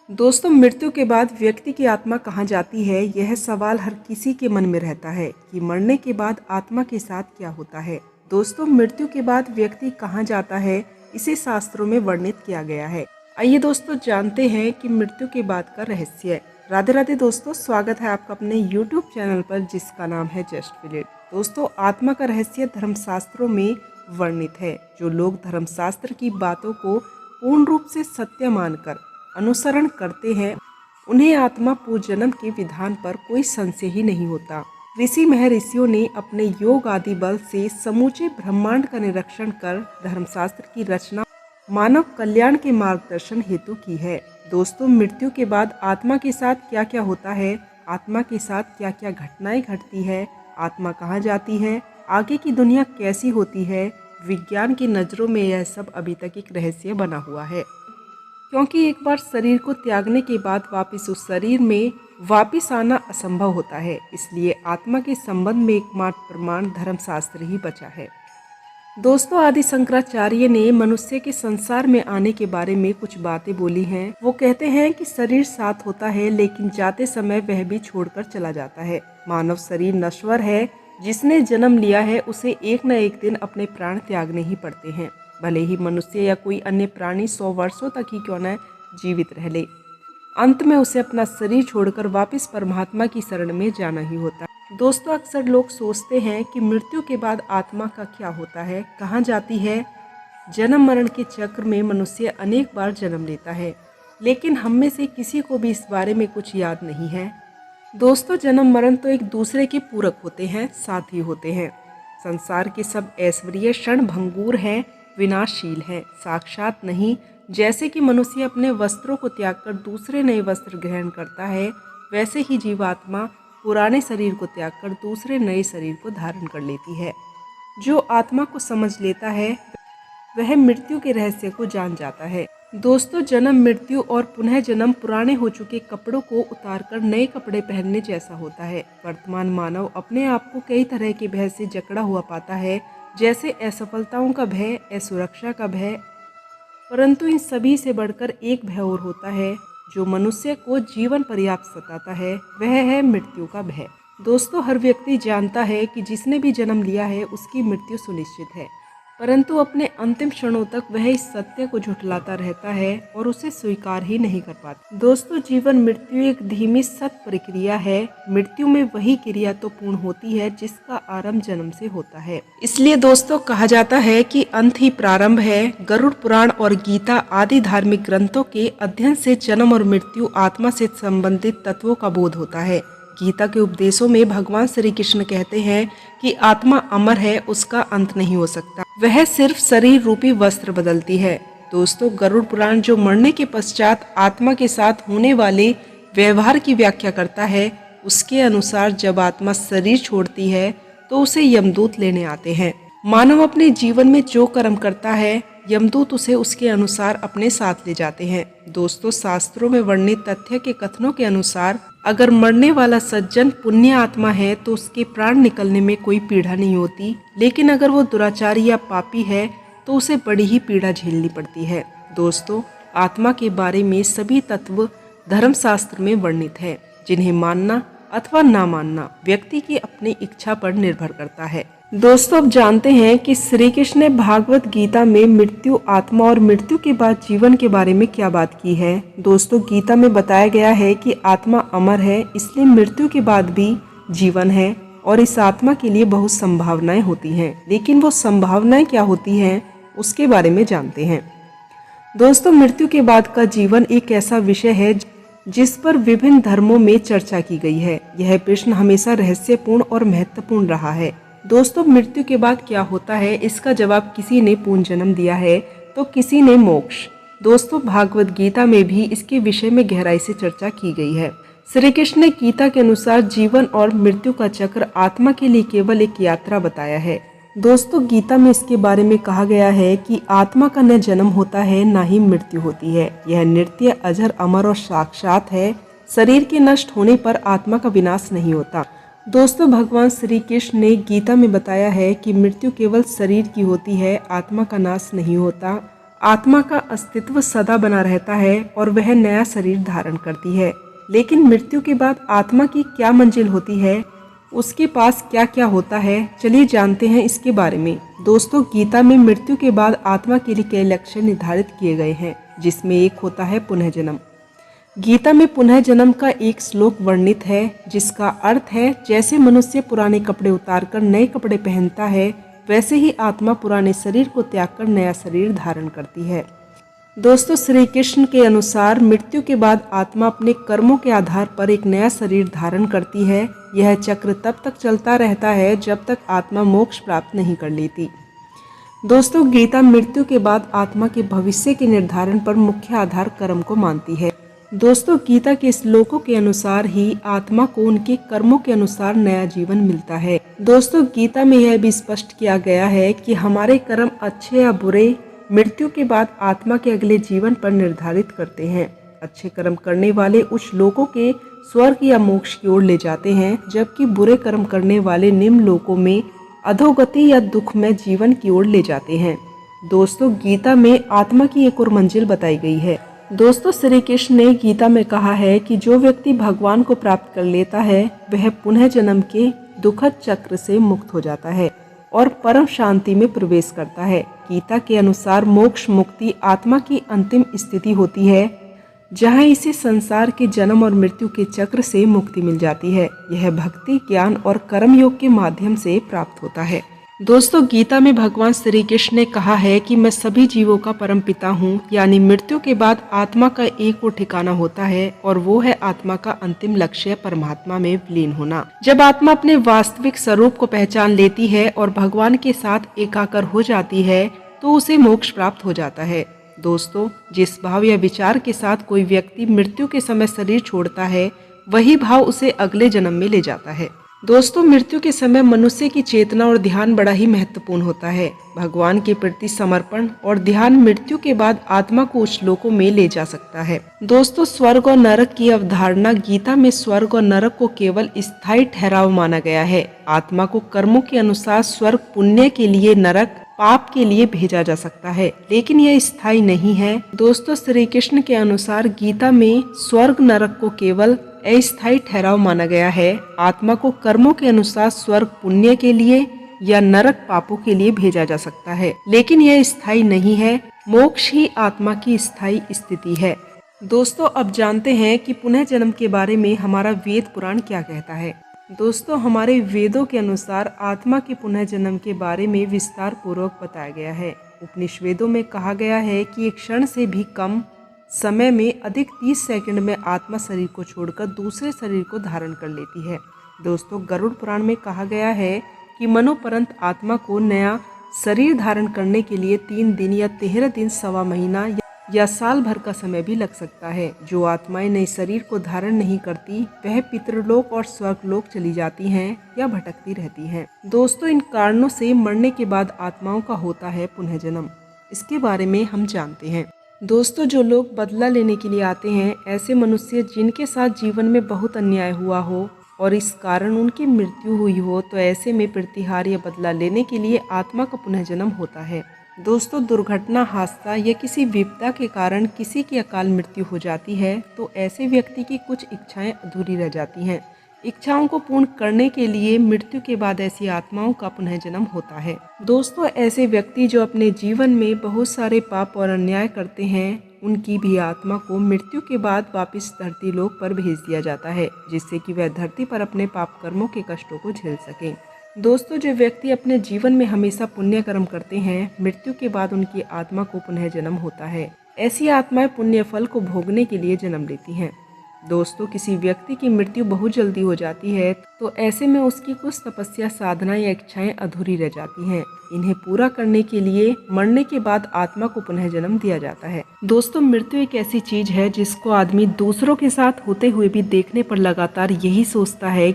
दोस्तों, मृत्यु के बाद व्यक्ति की आत्मा कहाँ जाती है, यह सवाल हर किसी के मन में रहता है कि मरने के बाद आत्मा के साथ क्या होता है। दोस्तों, मृत्यु के बाद व्यक्ति कहाँ जाता है, इसे शास्त्रों में वर्णित किया गया है। आइए दोस्तों, जानते हैं कि मृत्यु के बाद का रहस्य। राधे राधे दोस्तों, स्वागत है आपका अपने YouTube चैनल पर जिसका नाम है जस्ट फील इट। दोस्तों, आत्मा का रहस्य धर्मशास्त्रों में वर्णित है। जो लोग धर्मशास्त्र की बातों को पूर्ण रूप से सत्य मानकर अनुसरण करते हैं, उन्हें आत्मा पूर्वजन्म के विधान पर कोई संशय ही नहीं होता। ऋषि महर्षियों ने अपने योग आदि बल से समूचे ब्रह्मांड का निरीक्षण कर धर्मशास्त्र की रचना मानव कल्याण के मार्गदर्शन हेतु की है। दोस्तों, मृत्यु के बाद आत्मा के साथ क्या क्या होता है, आत्मा के साथ क्या क्या घटनाएं घटती है, आत्मा कहाँ जाती है, आगे की दुनिया कैसी होती है, विज्ञान की नज़रों में यह सब अभी तक एक रहस्य बना हुआ है। क्योंकि एक बार शरीर को त्यागने के बाद वापस उस शरीर में वापस आना असंभव होता है, इसलिए आत्मा के संबंध में एकमात्र प्रमाण धर्मशास्त्र ही बचा है। दोस्तों, आदि शंकराचार्य ने मनुष्य के संसार में आने के बारे में कुछ बातें बोली हैं। वो कहते हैं कि शरीर साथ होता है, लेकिन जाते समय वह भी छोड़कर चला जाता है। मानव शरीर नश्वर है, जिसने जन्म लिया है उसे एक न एक दिन अपने प्राण त्यागने ही पड़ते हैं। भले ही मनुष्य या कोई अन्य प्राणी 100 वर्षों तक ही क्यों न जीवित रह ले, अंत में उसे अपना शरीर छोड़कर वापस परमात्मा की शरण में जाना ही होता है। दोस्तों, अक्सर लोग सोचते हैं कि मृत्यु के बाद आत्मा का क्या होता है, कहाँ जाती है। जन्म मरण के चक्र में मनुष्य अनेक बार जन्म लेता है, लेकिन हम में से किसी को भी इस बारे में कुछ याद नहीं है। दोस्तों, जन्म मरण तो एक दूसरे के पूरक होते हैं, साथी होते हैं। संसार के सब ऐश्वर्य क्षण भंगुर हैं, विनाशशील है, साक्षात नहीं। जैसे कि मनुष्य अपने वस्त्रों को त्यागकर दूसरे नए वस्त्र ग्रहण करता है, वैसे ही जीवात्मा पुराने शरीर को त्यागकर दूसरे नए शरीर को धारण कर लेती है। जो आत्मा को समझ लेता है वह मृत्यु के रहस्य को जान जाता है। दोस्तों, जन्म, मृत्यु और पुनः जन्म पुराने हो चुके कपड़ों को उतारकर नए कपड़े पहनने जैसा होता है। वर्तमान मानव अपने आप को कई तरह के भय से जकड़ा हुआ पाता है, जैसे असफलताओं का भय, असुरक्षा का भय। परंतु इन सभी से बढ़कर एक भय और होता है जो मनुष्य को जीवन पर्याप्त सताता है, वह है मृत्यु का भय। दोस्तों, हर व्यक्ति जानता है कि जिसने भी जन्म लिया है उसकी मृत्यु सुनिश्चित है, परंतु अपने अंतिम क्षणों तक वह इस सत्य को झुठलाता रहता है और उसे स्वीकार ही नहीं कर पाता। दोस्तों, जीवन मृत्यु एक धीमी सत प्रक्रिया है। मृत्यु में वही क्रिया तो पूर्ण होती है जिसका आरंभ जन्म से होता है। इसलिए दोस्तों, कहा जाता है कि अंत ही प्रारंभ है। गरुड़ पुराण और गीता आदि धार्मिक ग्रंथों के अध्ययन से जन्म और मृत्यु, आत्मा से संबंधित तत्वों का बोध होता है। गीता के उपदेशों में भगवान श्री कृष्ण कहते हैं कि आत्मा अमर है, उसका अंत नहीं हो सकता, वह सिर्फ शरीर रूपी वस्त्र बदलती है। दोस्तों, गरुड़ पुराण जो मरने के पश्चात आत्मा के साथ होने वाले व्यवहार की व्याख्या करता है, उसके अनुसार जब आत्मा शरीर छोड़ती है तो उसे यमदूत लेने आते हैं। मानव अपने जीवन में जो कर्म करता है, यमदूत उसे उसके अनुसार अपने साथ ले जाते हैं। दोस्तों, शास्त्रों में वर्णित तथ्य के कथनों के अनुसार अगर मरने वाला सज्जन पुण्य आत्मा है तो उसके प्राण निकलने में कोई पीड़ा नहीं होती, लेकिन अगर वो दुराचारी या पापी है तो उसे बड़ी ही पीड़ा झेलनी पड़ती है। दोस्तों, आत्मा के बारे में सभी तत्व धर्मशास्त्र में वर्णित है, जिन्हें मानना अथवा ना मानना व्यक्ति की अपनी इच्छा पर निर्भर करता है। दोस्तों, अब जानते हैं कि श्री कृष्ण ने भागवत गीता में मृत्यु, आत्मा और मृत्यु के बाद जीवन के बारे में क्या बात की है। दोस्तों, गीता में बताया गया है कि आत्मा अमर है, इसलिए मृत्यु के बाद भी जीवन है और इस आत्मा के लिए बहुत संभावनाएं होती हैं। लेकिन वो संभावनाएं क्या होती हैं, उसके बारे में जानते हैं। दोस्तों, मृत्यु के बाद का जीवन एक ऐसा विषय है जिस पर विभिन्न धर्मों में चर्चा की गई है। यह प्रश्न हमेशा रहस्यपूर्ण और महत्वपूर्ण रहा है। दोस्तों, मृत्यु के बाद क्या होता है, इसका जवाब किसी ने पुनर्जन्म दिया है तो किसी ने मोक्ष। दोस्तों, भागवत गीता में भी इसके विषय में गहराई से चर्चा की गई है। श्री कृष्ण ने गीता के अनुसार जीवन और मृत्यु का चक्र आत्मा के लिए केवल एक यात्रा बताया है। दोस्तों, गीता में इसके बारे में कहा गया है कि आत्मा का न जन्म होता है न ही मृत्यु होती है। यह नित्य, अजर, अमर और साक्षात है। शरीर के नष्ट होने पर आत्मा का विनाश नहीं होता। दोस्तों, भगवान श्री कृष्ण ने गीता में बताया है कि मृत्यु केवल शरीर की होती है, आत्मा का नाश नहीं होता। आत्मा का अस्तित्व सदा बना रहता है और वह नया शरीर धारण करती है। लेकिन मृत्यु के बाद आत्मा की क्या मंजिल होती है, उसके पास क्या क्या होता है, चलिए जानते हैं इसके बारे में। दोस्तों, गीता में मृत्यु के बाद आत्मा के लिए कई लक्ष्य निर्धारित किए गए हैं, जिसमें एक होता है पुनः जन्म। गीता में पुनः जन्म का एक श्लोक वर्णित है, जिसका अर्थ है जैसे मनुष्य पुराने कपड़े उतारकर नए कपड़े पहनता है, वैसे ही आत्मा पुराने शरीर को त्याग कर नया शरीर धारण करती है। दोस्तों, श्री कृष्ण के अनुसार मृत्यु के बाद आत्मा अपने कर्मों के आधार पर एक नया शरीर धारण करती है। यह चक्र तब तक चलता रहता है जब तक आत्मा मोक्ष प्राप्त नहीं कर लेती। दोस्तों, गीता मृत्यु के बाद आत्मा के भविष्य के निर्धारण पर मुख्य आधार कर्म को मानती है। दोस्तों, गीता के श्लोकों के अनुसार ही आत्मा को उनके कर्मों के अनुसार नया जीवन मिलता है। दोस्तों, गीता में यह भी स्पष्ट किया गया है कि हमारे कर्म अच्छे या बुरे मृत्यु के बाद आत्मा के अगले जीवन पर निर्धारित करते हैं। अच्छे कर्म करने वाले उच्च लोकों के स्वर्ग या मोक्ष की ओर ले जाते हैं, जबकि बुरे कर्म करने वाले निम्न लोकों में अधोगति या दुखमय जीवन की ओर ले जाते हैं। दोस्तों, गीता में आत्मा की एक और मंजिल बताई गई है। दोस्तों, श्री कृष्ण ने गीता में कहा है कि जो व्यक्ति भगवान को प्राप्त कर लेता है वह पुनः जन्म के दुखद चक्र से मुक्त हो जाता है और परम शांति में प्रवेश करता है। गीता के अनुसार मोक्ष मुक्ति आत्मा की अंतिम स्थिति होती है, जहां इसे संसार के जन्म और मृत्यु के चक्र से मुक्ति मिल जाती है। यह भक्ति, ज्ञान और कर्म योग के माध्यम से प्राप्त होता है। दोस्तों, गीता में भगवान श्री कृष्ण ने कहा है कि मैं सभी जीवों का परम पिता हूँ, यानी मृत्यु के बाद आत्मा का एक और ठिकाना होता है और वो है आत्मा का अंतिम लक्ष्य परमात्मा में विलीन होना। जब आत्मा अपने वास्तविक स्वरूप को पहचान लेती है और भगवान के साथ एकाकार हो जाती है तो उसे मोक्ष प्राप्त हो जाता है। दोस्तों, जिस भाव या विचार के साथ कोई व्यक्ति मृत्यु के समय शरीर छोड़ता है, वही भाव उसे अगले जन्म में ले जाता है। दोस्तों, मृत्यु के समय मनुष्य की चेतना और ध्यान बड़ा ही महत्वपूर्ण होता है। भगवान के प्रति समर्पण और ध्यान मृत्यु के बाद आत्मा को उच्च लोकों में ले जा सकता है। दोस्तों, स्वर्ग और नरक की अवधारणा गीता में स्वर्ग और नरक को केवल स्थायी ठहराव माना गया है। आत्मा को कर्मों के अनुसार स्वर्ग पुण्य के लिए, नरक पाप के लिए भेजा जा सकता है, लेकिन यह स्थायी नहीं है। दोस्तों, श्री कृष्ण के अनुसार गीता में स्वर्ग नरक को केवल अस्थायी ठहराव माना गया है। आत्मा को कर्मों के अनुसार स्वर्ग पुण्य के लिए या नरक पापों के लिए भेजा जा सकता है, लेकिन यह स्थायी नहीं है। मोक्ष ही आत्मा की स्थायी स्थिति है। दोस्तों, अब जानते हैं कि पुनः जन्म के बारे में हमारा वेद पुराण क्या कहता है। दोस्तों, हमारे वेदों के अनुसार आत्मा के पुनः जन्म के बारे में विस्तार पूर्वक बताया गया है। उपनिषदों में कहा गया है कि एक क्षण से भी कम समय में अधिक 30 सेकंड में आत्मा शरीर को छोड़कर दूसरे शरीर को धारण कर लेती है। दोस्तों, गरुड़ पुराण में कहा गया है कि मनोपरंत आत्मा को नया शरीर धारण करने के लिए 3 दिन या 13 दिन, सवा महीना या साल भर का समय भी लग सकता है। जो आत्माएं नए शरीर को धारण नहीं करती वह पितृलोक और स्वर्गलोक चली जाती हैं या भटकती रहती हैं। दोस्तों, इन कारणों से मरने के बाद आत्माओं का होता है पुनः जन्म। इसके बारे में हम जानते हैं। दोस्तों, जो लोग बदला लेने के लिए आते हैं, ऐसे मनुष्य जिनके साथ जीवन में बहुत अन्याय हुआ हो और इस कारण उनकी मृत्यु हुई हो, तो ऐसे में प्रतिहार या बदला लेने के लिए आत्मा का पुनः जन्म होता है। दोस्तों, दुर्घटना, हादसा या किसी विपदा के कारण किसी की अकाल मृत्यु हो जाती है तो ऐसे व्यक्ति की कुछ इच्छाएं अधूरी रह जाती हैं। इच्छाओं को पूर्ण करने के लिए मृत्यु के बाद ऐसी आत्माओं का पुनः जन्म होता है। दोस्तों, ऐसे व्यक्ति जो अपने जीवन में बहुत सारे पाप और अन्याय करते हैं, उनकी भी आत्मा को मृत्यु के बाद वापस धरती लोक पर भेज दिया जाता है, जिससे कि वह धरती पर अपने पाप कर्मों के कष्टों को झेल सकें। दोस्तों, जो व्यक्ति अपने जीवन में हमेशा पुण्य कर्म करते हैं, मृत्यु के बाद उनकी आत्मा को पुनः जन्म होता है। ऐसी आत्माएं पुण्य फल को भोगने के लिए जन्म लेती हैं। दोस्तों, किसी व्यक्ति की मृत्यु बहुत जल्दी हो जाती है तो ऐसे में उसकी कुछ तपस्या, साधना या इच्छाएं अधूरी रह जाती हैं। इन्हें पूरा करने के लिए मरने के बाद आत्मा को पुनः जन्म दिया जाता है। दोस्तों, मृत्यु एक ऐसी चीज है जिसको आदमी दूसरों के साथ होते हुए भी देखने पर लगातार यही सोचता है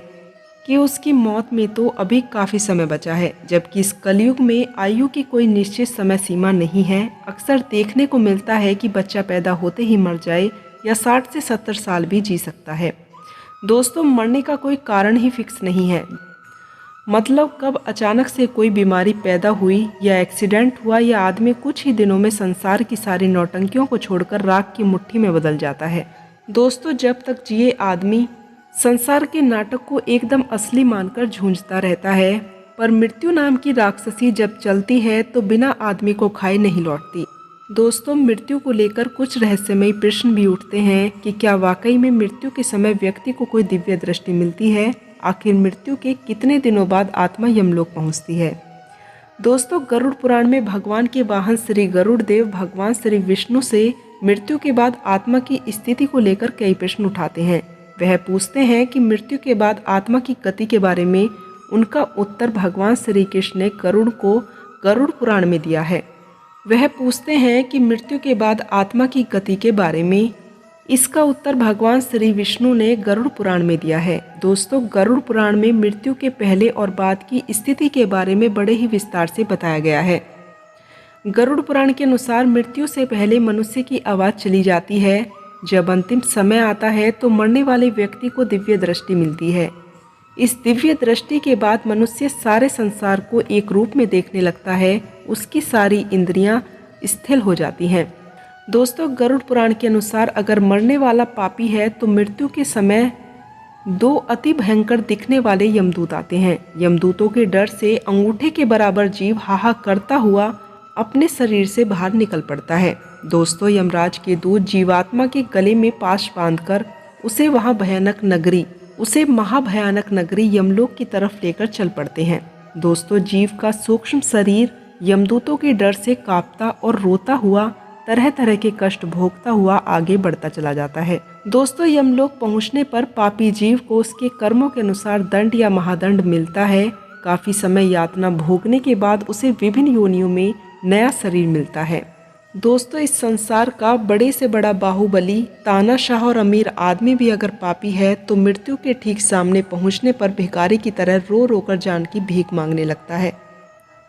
कि उसकी मौत में तो अभी काफी समय बचा है, जबकि इस कलयुग में आयु की कोई निश्चित समय सीमा नहीं है। अक्सर देखने को मिलता है कि बच्चा पैदा होते ही मर जाए या 60 से 70 साल भी जी सकता है। दोस्तों, मरने का कोई कारण ही फिक्स नहीं है। मतलब कब अचानक से कोई बीमारी पैदा हुई या एक्सीडेंट हुआ या आदमी कुछ ही दिनों में संसार की सारी नौटंकियों को छोड़कर राख की मुट्ठी में बदल जाता है। दोस्तों, जब तक जिए आदमी संसार के नाटक को एकदम असली मानकर झूंझता रहता है, पर मृत्यु नाम की राक्षसी जब चलती है तो बिना आदमी को खाए नहीं लौटती। दोस्तों, मृत्यु को लेकर कुछ रहस्यमयी प्रश्न भी उठते हैं कि क्या वाकई में मृत्यु के समय व्यक्ति को कोई दिव्य दृष्टि मिलती है? आखिर मृत्यु के कितने दिनों बाद आत्मा यमलोक पहुंचती है? दोस्तों, गरुड़ पुराण में भगवान के वाहन श्री गरुड़ देव भगवान श्री विष्णु से मृत्यु के बाद आत्मा की स्थिति को लेकर कई प्रश्न उठाते हैं। वह पूछते हैं कि मृत्यु के बाद आत्मा की गति के बारे में। उनका उत्तर भगवान श्री कृष्ण ने गरुड़ को गरुड़ पुराण में दिया है। वह पूछते हैं कि मृत्यु के बाद आत्मा की गति के बारे में। इसका उत्तर भगवान श्री विष्णु ने गरुड़ पुराण में दिया है। दोस्तों, गरुड़ पुराण में मृत्यु के पहले और बाद की स्थिति के बारे में बड़े ही विस्तार से बताया गया है। गरुड़ पुराण के अनुसार मृत्यु से पहले मनुष्य की आवाज़ चली जाती है। जब अंतिम समय आता है तो मरने वाले व्यक्ति को दिव्य दृष्टि मिलती है। इस दिव्य दृष्टि के बाद मनुष्य सारे संसार को एक रूप में देखने लगता है। उसकी सारी इंद्रियां स्थिर हो जाती हैं। दोस्तों, गरुड़ पुराण के अनुसार अगर मरने वाला पापी है तो मृत्यु के समय 2 अति भयंकर दिखने वाले यमदूत आते हैं। यमदूतों के डर से अंगूठे के बराबर जीव हाहा करता हुआ अपने शरीर से बाहर निकल पड़ता है। दोस्तों, यमराज के दूत जीवात्मा के गले में पाश बांधकर उसे महाभयानक नगरी यमलोक की तरफ लेकर चल पड़ते हैं। दोस्तों, जीव का सूक्ष्म शरीर यमदूतों के डर से कांपता और रोता हुआ तरह तरह के कष्ट भोगता हुआ आगे बढ़ता चला जाता है। दोस्तों, यमलोक पहुंचने पर पापी जीव को उसके कर्मों के अनुसार दंड या महादंड मिलता है। काफी समय यातना भोगने के बाद उसे विभिन्न योनियों में नया शरीर मिलता है। दोस्तों, इस संसार का बड़े से बड़ा बाहुबली, तानाशाह और अमीर आदमी भी अगर पापी है तो मृत्यु के ठीक सामने पहुंचने पर भिखारी की तरह रो रो कर जान की भीख मांगने लगता है।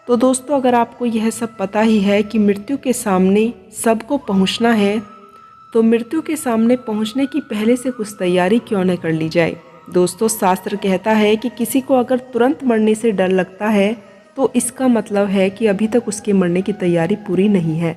तो दोस्तों, अगर आपको यह सब पता ही है कि मृत्यु के सामने सबको पहुंचना है, तो मृत्यु के सामने पहुंचने की पहले से कुछ तैयारी क्यों न कर ली जाए। दोस्तों, शास्त्र कहता है कि किसी को अगर तुरंत मरने से डर लगता है तो इसका मतलब है कि अभी तक उसके मरने की तैयारी पूरी नहीं है।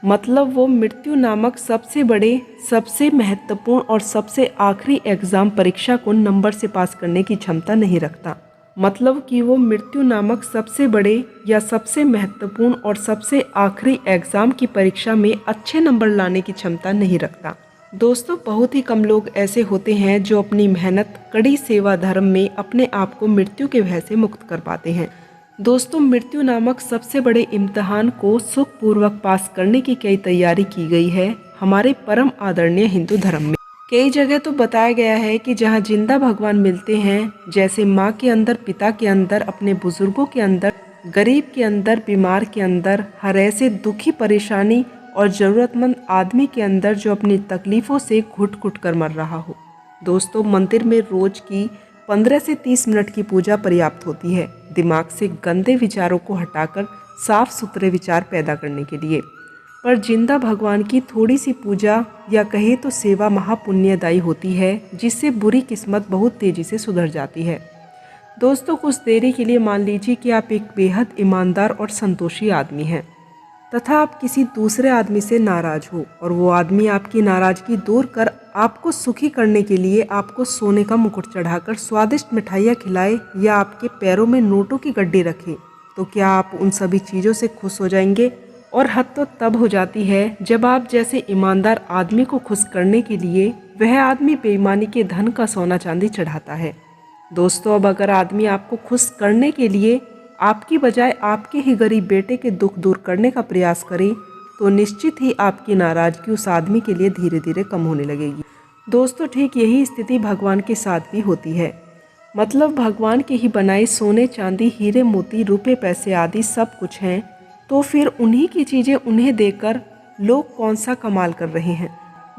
मतलब वो मृत्यु नामक सबसे बड़े, सबसे महत्वपूर्ण और सबसे आखिरी एग्ज़ाम परीक्षा को नंबर से पास करने की क्षमता नहीं रखता। मतलब कि वो मृत्यु नामक सबसे बड़े या सबसे महत्वपूर्ण और सबसे आखिरी एग्ज़ाम की परीक्षा में अच्छे नंबर लाने की क्षमता नहीं रखता। दोस्तों, बहुत ही कम लोग ऐसे होते हैं जो अपनी मेहनत, कड़ी सेवा धर्म में अपने आप को मृत्यु के भय से मुक्त कर पाते हैं। दोस्तों, मृत्यु नामक सबसे बड़े इम्तिहान को सुखपूर्वक पास करने की कई तैयारी की गई है हमारे परम आदरणीय हिंदू धर्म में। कई जगह तो बताया गया है कि जहां जिंदा भगवान मिलते हैं, जैसे माँ के अंदर, पिता के अंदर, अपने बुजुर्गों के अंदर, गरीब के अंदर, बीमार के अंदर, हर ऐसे दुखी, परेशानी और ज़रूरतमंद आदमी के अंदर जो अपनी तकलीफ़ों से घुट घुट कर मर रहा हो। दोस्तों, मंदिर में रोज की 15 से 30 मिनट की पूजा पर्याप्त होती है दिमाग से गंदे विचारों को हटाकर साफ सुथरे विचार पैदा करने के लिए। पर जिंदा भगवान की थोड़ी सी पूजा या कहे तो सेवा महापुण्यदायी होती है, जिससे बुरी किस्मत बहुत तेजी से सुधर जाती है। दोस्तों, कुछ देरी के लिए मान लीजिए कि आप एक बेहद ईमानदार और संतोषी आदमी हैं तथा आप किसी दूसरे आदमी से नाराज हो और वो आदमी आपकी नाराजगी दूर कर आपको सुखी करने के लिए आपको सोने का मुकुट चढ़ाकर स्वादिष्ट मिठाइयाँ खिलाए या आपके पैरों में नोटों की गड्डी रखे, तो क्या आप उन सभी चीज़ों से खुश हो जाएंगे? और हद तो तब हो जाती है जब आप जैसे ईमानदार आदमी को खुश करने के लिए वह आदमी बेईमानी के धन का सोना चांदी चढ़ाता है। दोस्तों, अब अगर आदमी आपको खुश करने के लिए आपकी बजाय आपके ही गरीब बेटे के दुख दूर करने का प्रयास करे, तो निश्चित ही आपकी नाराजगी उस आदमी के लिए धीरे धीरे कम होने लगेगी। दोस्तों, ठीक यही स्थिति भगवान के साथ भी होती है। मतलब भगवान के ही बनाए सोने, चांदी, हीरे, मोती, रुपए, पैसे आदि सब कुछ हैं, तो फिर उन्हीं की चीज़ें उन्हें देकर लोग कौन सा कमाल कर रहे हैं।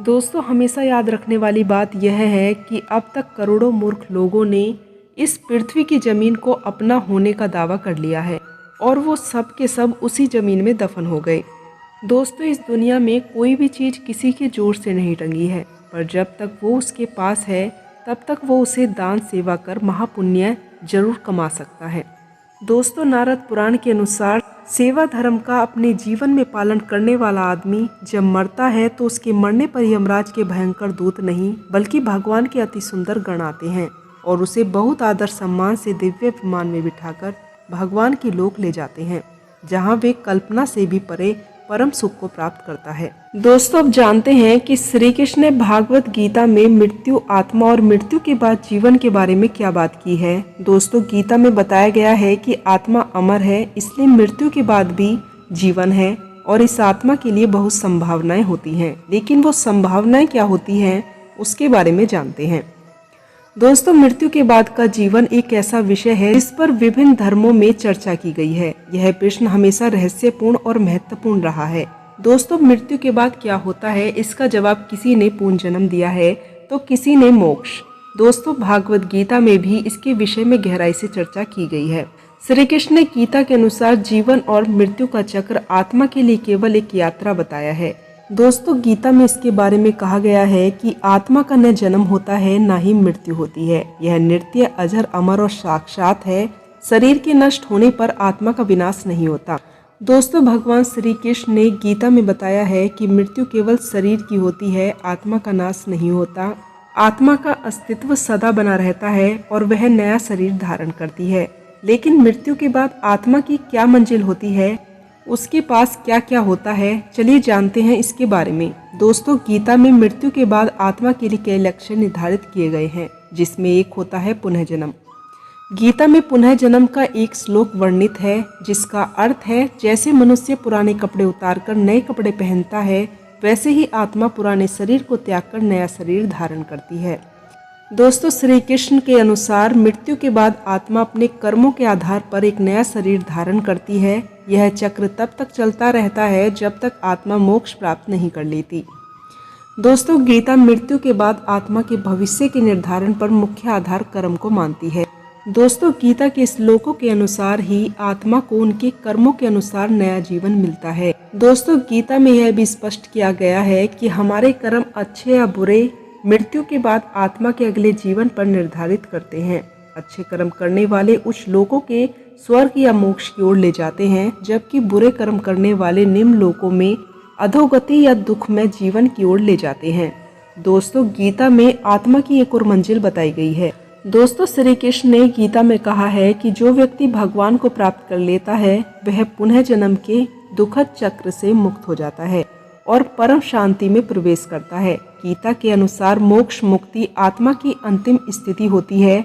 दोस्तों, हमेशा याद रखने वाली बात यह है कि अब तक करोड़ों मूर्ख लोगों ने इस पृथ्वी की ज़मीन को अपना होने का दावा कर लिया है और वो सब के सब उसी ज़मीन में दफन हो गए। दोस्तों, इस दुनिया में कोई भी चीज़ किसी के जोर से नहीं टंगी है, पर जब तक वो उसके पास है तब तक वो उसे दान सेवा कर महापुण्य जरूर कमा सकता है। दोस्तों, नारद पुराण के अनुसार सेवा धर्म का अपने जीवन में पालन करने वाला आदमी जब मरता है तो उसके मरने पर यमराज के भयंकर दूत नहीं बल्कि भगवान के अति सुंदर गण आते हैं और उसे बहुत आदर सम्मान से दिव्य विमान में बिठाकर भगवान के लोक ले जाते हैं, जहां वे कल्पना से भी परे परम सुख को प्राप्त करता है। दोस्तों, अब जानते हैं कि श्री कृष्ण ने भागवत गीता में मृत्यु, आत्मा और मृत्यु के बाद जीवन के बारे में क्या बात की है। दोस्तों, गीता में बताया गया है कि आत्मा अमर है, इसलिए मृत्यु के बाद भी जीवन है और इस आत्मा के लिए बहुत संभावनाएं होती हैं। लेकिन वो संभावनाएं क्या होती हैं उसके बारे में जानते हैं। दोस्तों, मृत्यु के बाद का जीवन एक ऐसा विषय है जिस पर विभिन्न धर्मों में चर्चा की गई है। यह प्रश्न हमेशा रहस्यपूर्ण और महत्वपूर्ण रहा है। दोस्तों, मृत्यु के बाद क्या होता है इसका जवाब किसी ने पुनर्जन्म दिया है तो किसी ने मोक्ष। दोस्तों, भागवत गीता में भी इसके विषय में गहराई से चर्चा की गई है। श्री कृष्ण ने गीता के अनुसार जीवन और मृत्यु का चक्र आत्मा के लिए केवल एक यात्रा बताया है। दोस्तों, गीता में इसके बारे में कहा गया है कि आत्मा का न जन्म होता है न ही मृत्यु होती है। यह नित्य, अजर, अमर और साक्षात है। शरीर के नष्ट होने पर आत्मा का विनाश नहीं होता। दोस्तों, भगवान श्री कृष्ण ने गीता में बताया है कि मृत्यु केवल शरीर की होती है, आत्मा का नाश नहीं होता। आत्मा का अस्तित्व सदा बना रहता है और वह नया शरीर धारण करती है। लेकिन मृत्यु के बाद आत्मा की क्या मंजिल होती है, उसके पास क्या क्या होता है, चलिए जानते हैं इसके बारे में। दोस्तों, गीता में मृत्यु के बाद आत्मा के लिए कई लक्ष्य निर्धारित किए गए हैं, जिसमें एक होता है पुनर्जन्म। गीता में पुनर्जन्म का एक श्लोक वर्णित है जिसका अर्थ है, जैसे मनुष्य पुराने कपड़े उतारकर नए कपड़े पहनता है, वैसे ही आत्मा पुराने शरीर को त्याग कर नया शरीर धारण करती है। दोस्तों, श्री कृष्ण के अनुसार मृत्यु के बाद आत्मा अपने कर्मों के आधार पर एक नया शरीर धारण करती है। यह चक्र तब तक चलता रहता है जब तक आत्मा मोक्ष प्राप्त नहीं कर लेती। दोस्तों, गीता मृत्यु के बाद आत्मा के भविष्य के निर्धारण पर मुख्य आधार कर्म को मानती है। दोस्तों, गीता के श्लोकों के अनुसार ही आत्मा को उनके कर्मों के अनुसार नया जीवन मिलता है। दोस्तों, गीता में यह भी स्पष्ट किया गया है कि हमारे कर्म अच्छे या बुरे मृत्यु के बाद आत्मा के अगले जीवन पर निर्धारित करते हैं। अच्छे कर्म करने वाले उच्च लोकों के स्वर्ग या मोक्ष की ओर ले जाते हैं, जबकि बुरे कर्म करने वाले निम्न लोकों में अधोगति या दुखमय जीवन की ओर ले जाते हैं। दोस्तों, गीता में आत्मा की एक और मंजिल बताई गई है। दोस्तों, श्री कृष्ण ने गीता में कहा है कि जो व्यक्ति भगवान को प्राप्त कर लेता है वह पुनः जन्म के दुखद चक्र से मुक्त हो जाता है और परम शांति में प्रवेश करता है। गीता के अनुसार मोक्ष मुक्ति आत्मा की अंतिम स्थिति होती है,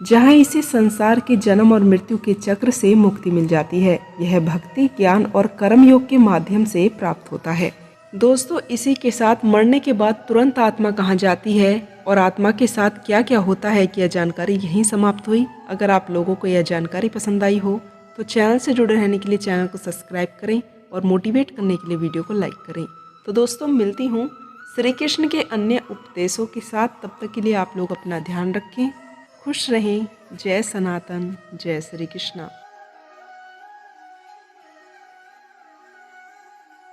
जहां इसे संसार के जन्म और मृत्यु के चक्र से मुक्ति मिल जाती है। यह भक्ति, ज्ञान और कर्म योग के माध्यम से प्राप्त होता है। दोस्तों, इसी के साथ मरने के बाद तुरंत आत्मा कहाँ जाती है और आत्मा के साथ क्या क्या होता है कि यह जानकारी यहीं समाप्त हुई। अगर आप लोगों को यह जानकारी पसंद आई हो तो चैनल से जुड़े रहने के लिए चैनल को सब्सक्राइब करें और मोटिवेट करने के लिए वीडियो को लाइक करें। तो दोस्तों, मिलती हूँ श्री कृष्ण के अन्य उपदेशों के साथ। तब तक के लिए आप लोग अपना ध्यान रखें, खुश रहें। जय सनातन, जय श्री कृष्णा।